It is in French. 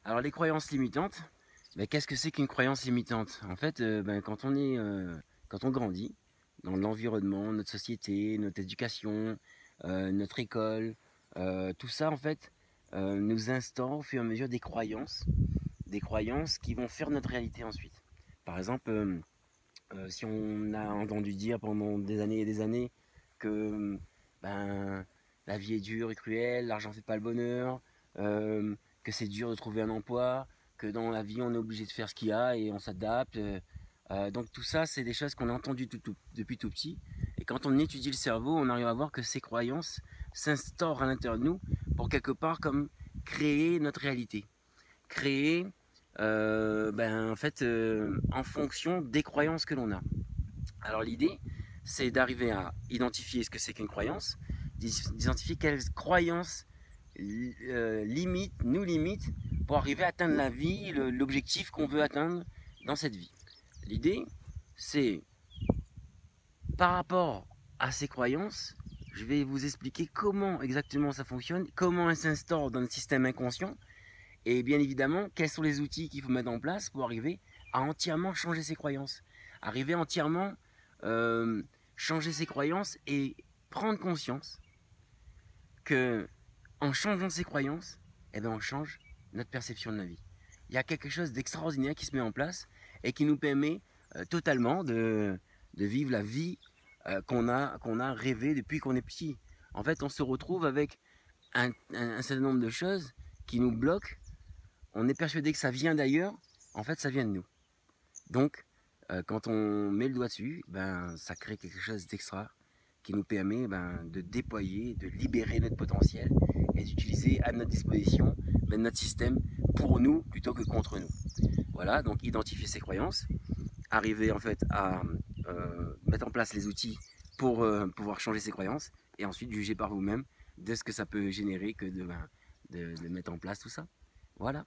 Alors les croyances limitantes, qu'est-ce que c'est qu'une croyance limitante? En fait, quand on grandit dans l'environnement, notre société, notre éducation, notre école, tout ça en fait nous instaure au fur et à mesure des croyances qui vont faire notre réalité ensuite. Par exemple, si on a entendu dire pendant des années et des années que ben, la vie est dure et cruelle, l'argent ne fait pas le bonheur, que c'est dur de trouver un emploi, que dans la vie on est obligé de faire ce qu'il y a et on s'adapte. Donc tout ça, c'est des choses qu'on a entendues depuis tout petit. Et quand on étudie le cerveau, on arrive à voir que ces croyances s'instaurent à l'intérieur de nous pour quelque part comme créer notre réalité. Créer en fonction des croyances que l'on a. Alors l'idée, c'est d'arriver à identifier ce que c'est qu'une croyance, d'identifier quelles croyances nous limitent pour arriver à atteindre la vie, l'objectif qu'on veut atteindre dans cette vie. L'idée, c'est par rapport à ces croyances, je vais vous expliquer comment exactement ça fonctionne, comment elles s'instaurent dans le système inconscient, et bien évidemment, quels sont les outils qu'il faut mettre en place pour arriver à entièrement changer ses croyances. Arriver à entièrement changer ses croyances et prendre conscience que en changeant ses croyances, on change notre perception de la vie. Il y a quelque chose d'extraordinaire qui se met en place et qui nous permet totalement de vivre la vie qu'on a rêvé depuis qu'on est petit. En fait, on se retrouve avec un certain nombre de choses qui nous bloquent. On est persuadé que ça vient d'ailleurs, en fait ça vient de nous. Donc quand on met le doigt dessus, ça crée quelque chose d'extra qui nous permet de déployer, de libérer notre potentiel et d'utiliser à notre disposition notre système pour nous plutôt que contre nous. Voilà, donc identifier ses croyances, arriver en fait à mettre en place les outils pour pouvoir changer ses croyances et ensuite juger par vous-même de ce que ça peut générer que de mettre en place tout ça. Voilà.